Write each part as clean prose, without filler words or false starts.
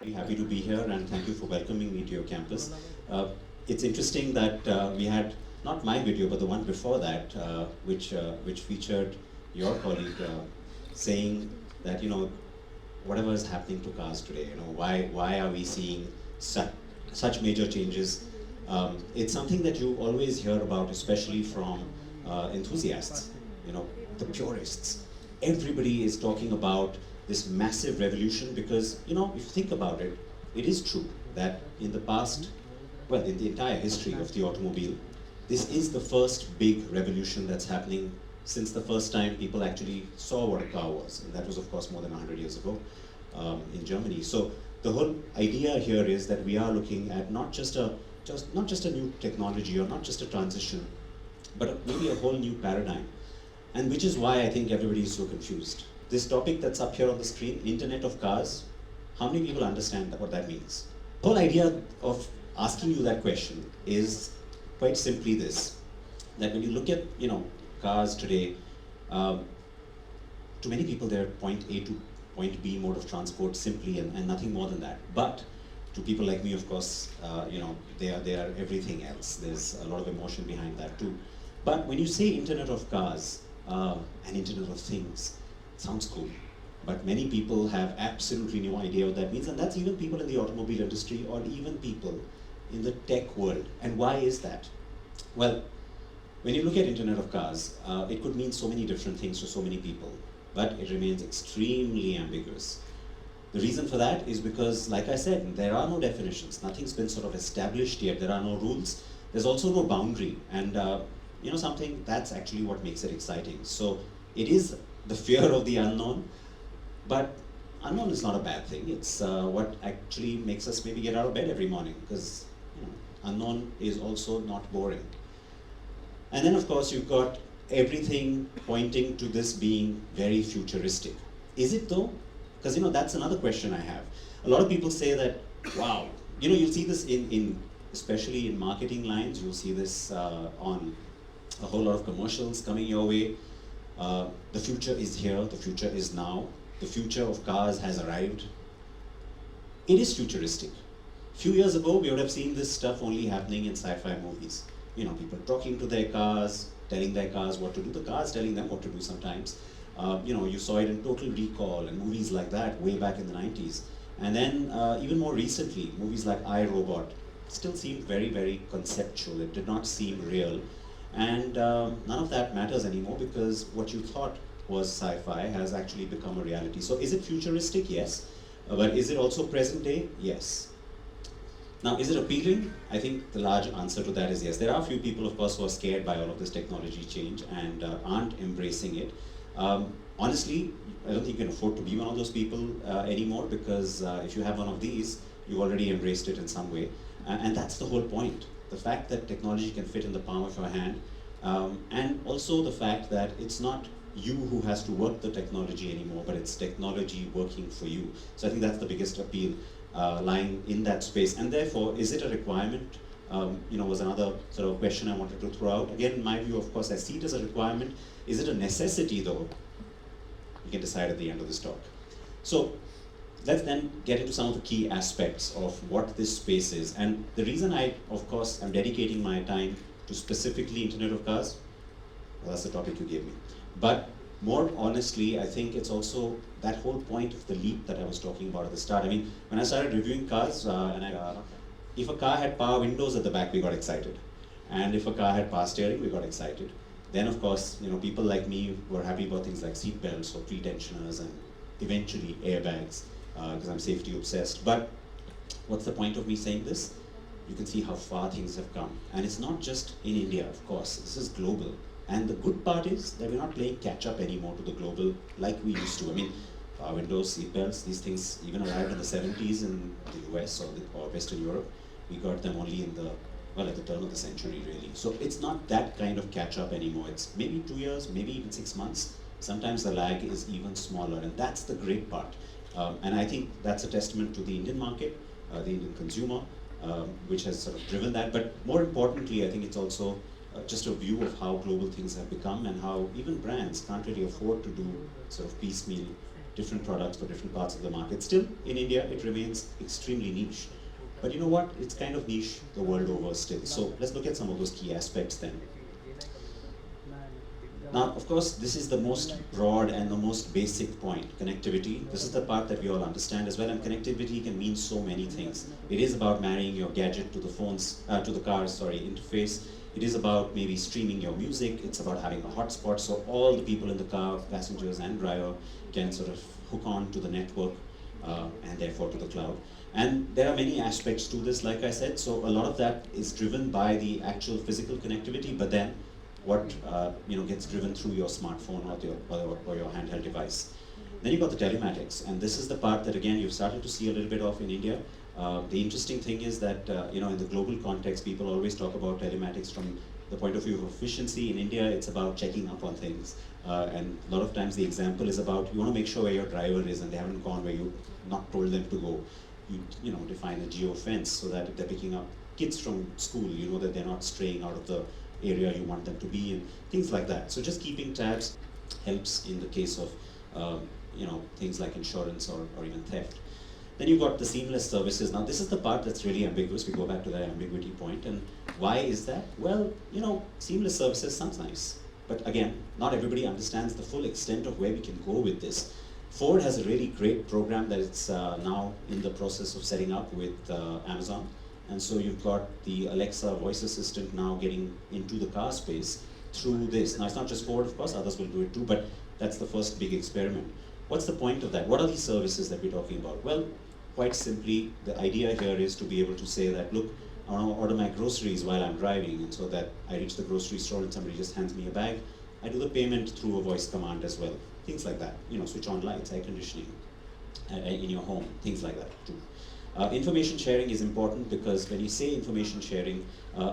Very happy to be here and thank you for welcoming me to your campus. It's interesting that we had not my video but the one before that, which featured your colleague saying that whatever is happening to cars today, why are we seeing such major changes? It's something that you always hear about, especially from enthusiasts, the purists. Everybody is talking about this massive revolution because, if you think about it, it is true that in the past, well, in the entire history of the automobile, this is the first big revolution that's happening since the first time people actually saw what a car was. And that was, of course, more than 100 years ago in Germany. So the whole idea here is that we are looking at not just a new technology or not just a transition, but maybe a whole new paradigm. And which is why I think everybody is so confused. This topic that's up here on the screen, Internet of Cars, how many people understand what that means? The whole idea of asking you that question is quite simply this, that when you look at cars today, to many people they're point A to point B mode of transport simply and nothing more than that. But to people like me, of course, they are everything else. There's a lot of emotion behind that too. But when you say Internet of Cars and Internet of Things, sounds cool. But many people have absolutely no idea what that means, and that's even people in the automobile industry or even people in the tech world. And why is that? Well, when you look at Internet of Cars, it could mean so many different things to so many people, but it remains extremely ambiguous. The reason for that is because, like I said, there are no definitions. Nothing's been sort of established yet. There are no rules. There's also no boundary. And something that's actually what makes it exciting. So it is the fear of the unknown, but unknown is not a bad thing. It's what actually makes us maybe get out of bed every morning, because unknown is also not boring. And then, of course, you've got everything pointing to this being very futuristic. Is it though? Because that's another question I have. A lot of people say that, wow, you'll see this in especially in marketing lines. You'll see this on a whole lot of commercials coming your way. The future is here. The future is now. The future of cars has arrived. It is futuristic. A few years ago, we would have seen this stuff only happening in sci-fi movies. People talking to their cars, telling their cars what to do. The cars telling them what to do sometimes. You saw it in Total Recall and movies like that way back in the 90s. And then even more recently, movies like I, Robot still seemed very, very conceptual. It did not seem real. And none of that matters anymore because what you thought was sci-fi has actually become a reality. So is it futuristic? Yes. But is it also present day? Yes. Now, is it appealing? I think the large answer to that is yes. There are a few people, of course, who are scared by all of this technology change and aren't embracing it. Honestly, I don't think you can afford to be one of those people anymore, because if you have one of these, you've already embraced it in some way. And that's the whole point. The fact that technology can fit in the palm of your hand, and also the fact that it's not you who has to work the technology anymore, but it's technology working for you. So I think that's the biggest appeal lying in that space. And therefore, is it a requirement? Was another sort of question I wanted to throw out. Again, in my view, of course, I see it as a requirement. Is it a necessity, though? You can decide at the end of this talk. So let's then get into some of the key aspects of what this space is. And the reason I, of course, am dedicating my time to specifically Internet of Cars, well, that's the topic you gave me. But more honestly, I think it's also that whole point of the leap that I was talking about at the start. I mean, when I started reviewing cars, if a car had power windows at the back, we got excited. And if a car had power steering, we got excited. Then, of course, people like me were happy about things like seat belts or pre-tensioners and eventually airbags, because I'm safety obsessed. But what's the point of me saying this? You can see how far things have come. And it's not just in India, of course. This is global. And the good part is that we're not playing catch up anymore to the global like we used to. I mean, power windows, seat belts, these things even arrived in the 70s in the US or Western Europe. We got them only at the turn of the century, really. So it's not that kind of catch up anymore. It's maybe 2 years, maybe even 6 months. Sometimes the lag is even smaller, and that's the great part. And I think that's a testament to the Indian market, the Indian consumer, which has sort of driven that. But more importantly, I think it's also just a view of how global things have become and how even brands can't really afford to do sort of piecemeal different products for different parts of the market. Still, in India, it remains extremely niche. But you know what? It's kind of niche the world over still. So let's look at some of those key aspects then. Now, of course, this is the most broad and the most basic point, connectivity. This is the part that we all understand as well, and connectivity can mean so many things. It is about marrying your gadget to the car's interface. It is about maybe streaming your music. It's about having a hotspot, so all the people in the car, passengers and driver, can sort of hook on to the network and therefore to the cloud. And there are many aspects to this, like I said, so a lot of that is driven by the actual physical connectivity, but then what gets driven through your smartphone or your handheld device. Then you've got the telematics, and this is the part that again you've started to see a little bit of in India. The interesting thing is that in the global context, people always talk about telematics from the point of view of efficiency. In India, it's about checking up on things, and a lot of times the example is about you want to make sure where your driver is, and they haven't gone where you not told them to go. You define a geo fence so that if they're picking up kids from school, you know that they're not straying out of the area you want them to be in, things like that. So just keeping tabs helps in the case of things like insurance or even theft. Then you've got the seamless services. Now this is the part that's really ambiguous. We go back to that ambiguity point. And why is that? Well, seamless services sounds nice. But again, not everybody understands the full extent of where we can go with this. Ford has a really great program that it's now in the process of setting up with Amazon. And so you've got the Alexa voice assistant now getting into the car space through this. Now it's not just Ford, of course, others will do it too, but that's the first big experiment. What's the point of that? What are these services that we're talking about? Well, quite simply, the idea here is to be able to say that, look, I want to order my groceries while I'm driving, and so that I reach the grocery store and somebody just hands me a bag. I do the payment through a voice command as well. Things like that. Switch on lights, air conditioning in your home, things like that too. Information sharing is important because when you say information sharing,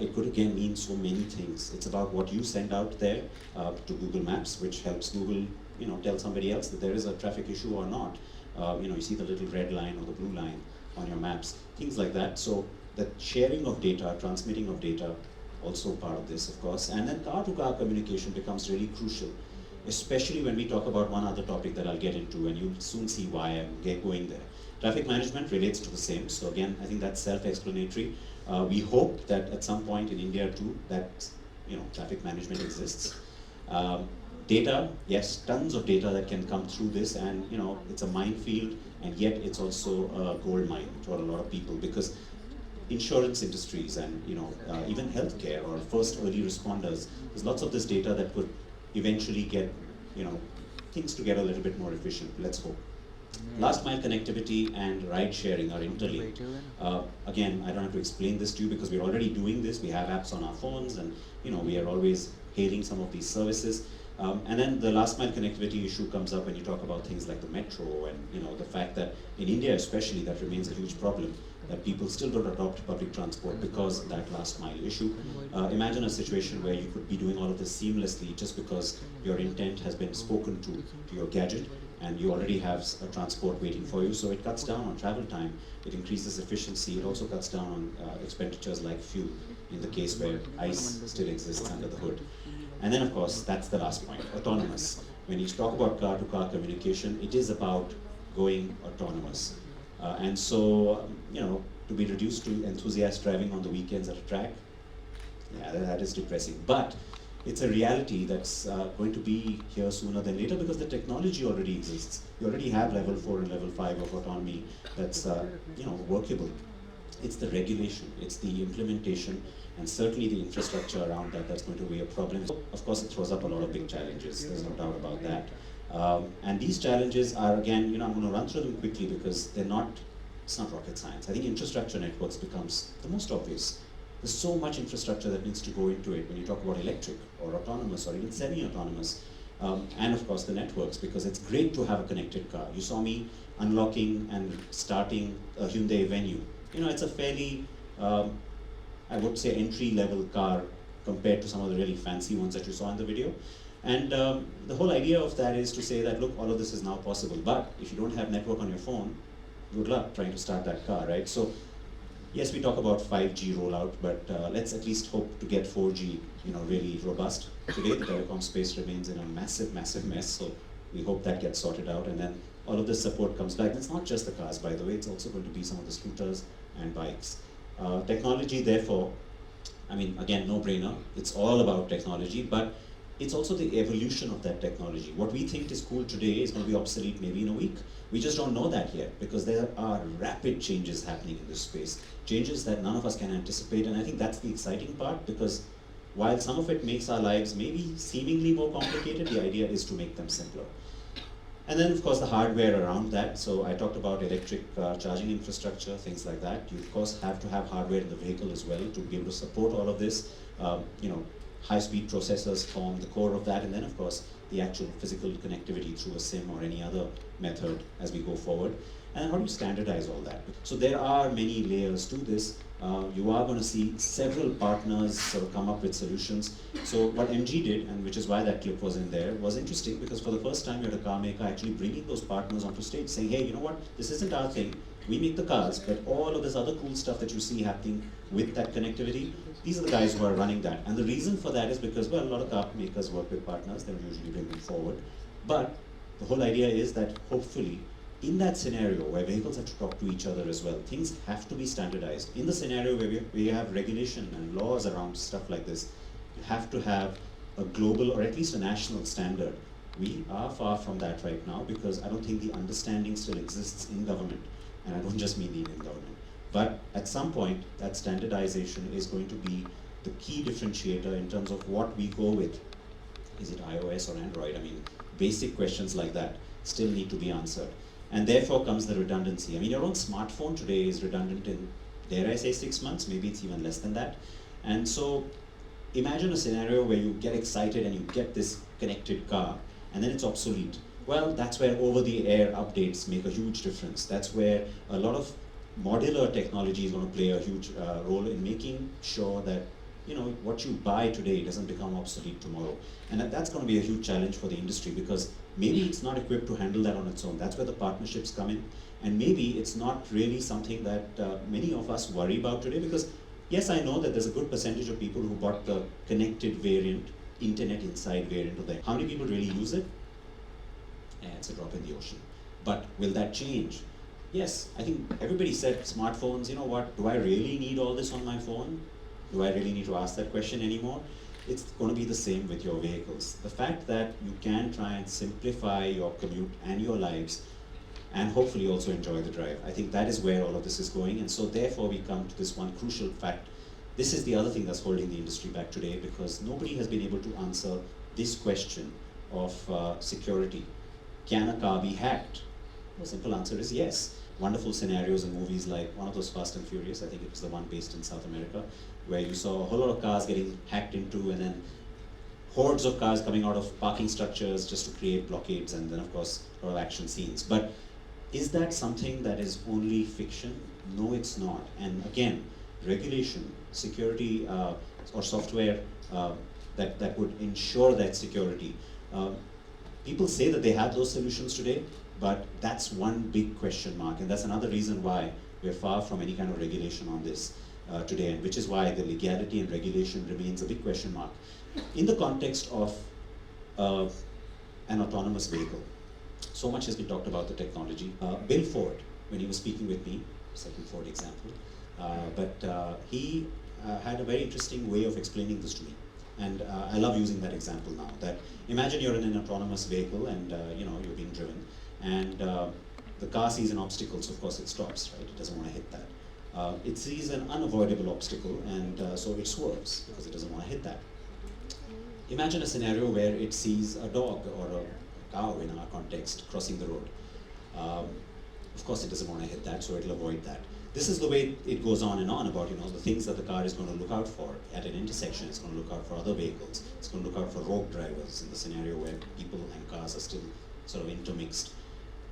it could again mean so many things. It's about what you send out there to Google Maps, which helps Google, tell somebody else that there is a traffic issue or not. You see the little red line or the blue line on your maps, things like that. So the sharing of data, transmitting of data, also part of this, of course. And then car-to-car communication becomes really crucial, especially when we talk about one other topic that I'll get into, and you'll soon see why I'm going there. Traffic management relates to the same, so again, I think that's self-explanatory. We hope that at some point in India too, that traffic management exists. Data, yes, tons of data that can come through this, and it's a minefield, and yet it's also a gold mine for a lot of people, because insurance industries and even healthcare or first early responders, there's lots of this data that could eventually get things to get a little bit more efficient. Let's hope. Last mile connectivity and ride sharing are interlinked. Again, I don't have to explain this to you because we're already doing this. We have apps on our phones, and we are always hailing some of these services. And then the last mile connectivity issue comes up when you talk about things like the metro, and the fact that in India especially that remains a huge problem, that people still don't adopt public transport because of that last mile issue. Imagine a situation where you could be doing all of this seamlessly just because your intent has been spoken to your gadget, and you already have a transport waiting for you, so it cuts down on travel time, it increases efficiency, it also cuts down on expenditures like fuel, in the case where ICE still exists under the hood. And then of course, that's the last point, autonomous. When you talk about car-to-car communication, it is about going autonomous. And so, to be reduced to enthusiast driving on the weekends at a track, yeah, that is depressing. But it's a reality that's going to be here sooner than later because the technology already exists. You already have level 4 and level 5 of autonomy that's workable. It's the regulation, it's the implementation, and certainly the infrastructure around that that's going to be a problem. Of course, it throws up a lot of big challenges, there's no doubt about that. And these challenges are, again, I'm going to run through them quickly because it's not rocket science. I think infrastructure networks becomes the most obvious. There's so much infrastructure that needs to go into it when you talk about electric or autonomous or even semi-autonomous. And of course the networks, because it's great to have a connected car. You saw me unlocking and starting a Hyundai Venue. It's a fairly, I would say, entry-level car compared to some of the really fancy ones that you saw in the video. And the whole idea of that is to say that, look, all of this is now possible, but if you don't have network on your phone, good luck trying to start that car, right? So, yes, we talk about 5G rollout, but let's at least hope to get 4G, really robust. Today, the telecom space remains in a massive, massive mess, so we hope that gets sorted out, and then all of this support comes back. And it's not just the cars, by the way, it's also going to be some of the scooters and bikes. Technology, therefore, I mean, again, no-brainer. It's all about technology, but it's also the evolution of that technology. What we think is cool today is going to be obsolete maybe in a week. We just don't know that yet, because there are rapid changes happening in this space, changes that none of us can anticipate, and I think that's the exciting part, because while some of it makes our lives maybe seemingly more complicated, the idea is to make them simpler. And then, of course, the hardware around that. So I talked about electric charging infrastructure, things like that. You, of course, have to have hardware in the vehicle as well to be able to support all of this. High-speed processors form the core of that, and then, of course, the actual physical connectivity through a SIM or any other method as we go forward. And how do you standardize all that? So there are many layers to this. You are going to see several partners sort of come up with solutions. So what MG did, and which is why that clip was in there, was interesting, because for the first time you had a car maker actually bringing those partners onto stage, saying, hey, you know what, this isn't our thing. We make the cars, but all of this other cool stuff that you see happening with that connectivity, these are the guys who are running that. And the reason for that is because, well, a lot of car makers work with partners, they don't usually bring them forward. But the whole idea is that hopefully, in that scenario where vehicles have to talk to each other as well, things have to be standardized. In the scenario where we have regulation and laws around stuff like this, you have to have a global or at least a national standard. We are far from that right now, because I don't think the understanding still exists in government. And I don't just mean the Indian government. But at some point, that standardization is going to be the key differentiator in terms of what we go with. Is it iOS or Android? I mean, basic questions like that still need to be answered. And therefore comes the redundancy. I mean, your own smartphone today is redundant in, dare I say, 6 months, maybe it's even less than that. And so imagine a scenario where you get excited and you get this connected car, and then it's obsolete. Well, that's where over-the-air updates make a huge difference. That's where a lot of modular technology is going to play a huge role in making sure that what you buy today doesn't become obsolete tomorrow. And that's going to be a huge challenge for the industry, because maybe it's not equipped to handle that on its own. That's where the partnerships come in. And maybe it's not really something that many of us worry about today, because yes, I know that there's a good percentage of people who bought the connected variant, internet inside variant of that. How many people really use it? It's a drop in the ocean. But will that change? Yes, I think everybody said smartphones, you know what, do I really need all this on my phone? Do I really need to ask that question anymore? It's going to be the same with your vehicles. The fact that you can try and simplify your commute and your lives, and hopefully also enjoy the drive. I think that is where all of this is going, and so therefore we come to this one crucial fact. This is the other thing that's holding the industry back today, because nobody has been able to answer this question of security. Can a car be hacked? The simple answer is yes. Wonderful scenarios in movies like one of those Fast and Furious, I think it was the one based in South America, where you saw a whole lot of cars getting hacked into, and then hordes of cars coming out of parking structures just to create blockades, and then of course a lot of action scenes. But is that something that is only fiction? No, it's not. And again, regulation, security or software that would ensure that security. People say that they have those solutions today, but that's one big question mark, and that's another reason why we're far from any kind of regulation on this today, and which is why the legality and regulation remains a big question mark. In the context of an autonomous vehicle, so much has been talked about the technology. Bill Ford, when he was speaking with me, second Ford example, but he had a very interesting way of explaining this to me. And I love using that example now, that imagine you're in an autonomous vehicle and you're being driven, and the car sees an obstacle, so of course it stops, right? It doesn't want to hit that. It sees an unavoidable obstacle, and so it swerves because it doesn't want to hit that. Imagine a scenario where it sees a dog or a cow, in our context, crossing the road. Of course it doesn't want to hit that, so it'll avoid that. This is the way it goes on and on about the things that the car is going to look out for. At an intersection, it's going to look out for other vehicles. It's going to look out for rogue drivers in the scenario where people and cars are still sort of intermixed.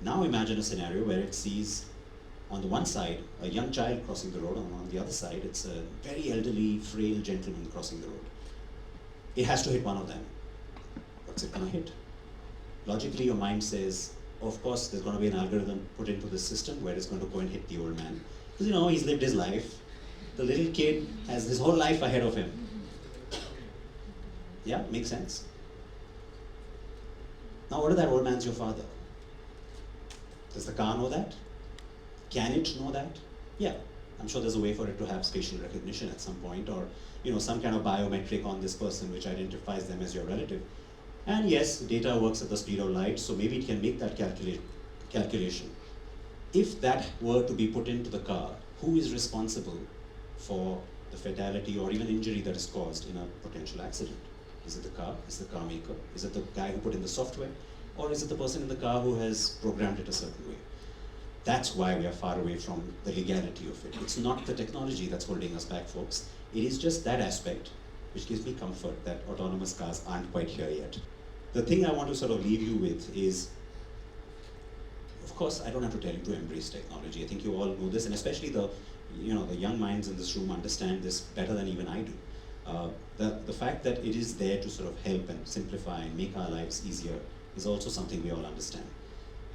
Now imagine a scenario where it sees, on the one side, a young child crossing the road, and on the other side, it's a very elderly, frail gentleman crossing the road. It has to hit one of them. What's it going to hit? Logically, your mind says, of course, there's going to be an algorithm put into the system where it's going to go and hit the old man. Because he's lived his life. The little kid has his whole life ahead of him. Yeah, makes sense. Now what if that old man's your father? Does the car know that? Can it know that? Yeah, I'm sure there's a way for it to have facial recognition at some point, or some kind of biometric on this person which identifies them as your relative. And yes, data works at the speed of light, so maybe it can make that calculation. If that were to be put into the car, who is responsible for the fatality or even injury that is caused in a potential accident? Is it the car? Is it the car maker? Is it the guy who put in the software? Or is it the person in the car who has programmed it a certain way? That's why we are far away from the legality of it. It's not the technology that's holding us back, folks. It is just that aspect which gives me comfort that autonomous cars aren't quite here yet. The thing I want to sort of leave you with is, of course, I don't have to tell you to embrace technology. I think you all know this, and especially the young minds in this room understand this better than even I do. The fact that it is there to sort of help and simplify and make our lives easier is also something we all understand.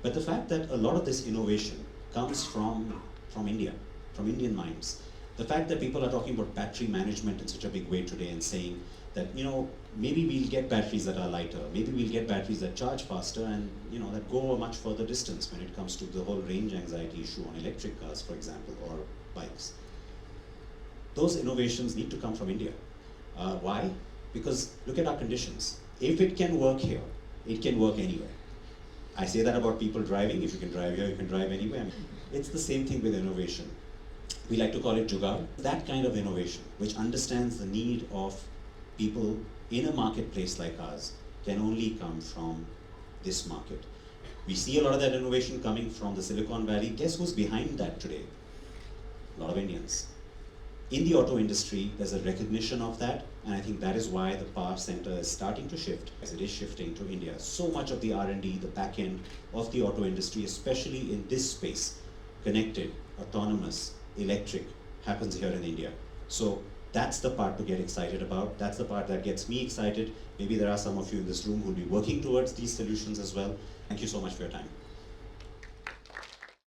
But the fact that a lot of this innovation comes from India, from Indian minds. The fact that people are talking about battery management in such a big way today and saying that, maybe we'll get batteries that are lighter, maybe we'll get batteries that charge faster and, that go a much further distance when it comes to the whole range anxiety issue on electric cars, for example, or bikes. Those innovations need to come from India. Why? Because look at our conditions. If it can work here, it can work anywhere. I say that about people driving. If you can drive here, you can drive anywhere. It's the same thing with innovation. We like to call it jugaad. That kind of innovation, which understands the need of people in a marketplace like ours, can only come from this market. We see a lot of that innovation coming from the Silicon Valley. Guess who's behind that today? A lot of Indians. In the auto industry, there's a recognition of that, and I think that is why the power center is starting to shift, as it is shifting to India. So much of the R&D, the back end of the auto industry, especially in this space, connected, autonomous, electric, happens here in India. So that's the part to get excited about. That's the part that gets me excited. Maybe there are some of you in this room who will be working towards these solutions as well. Thank you so much for your time.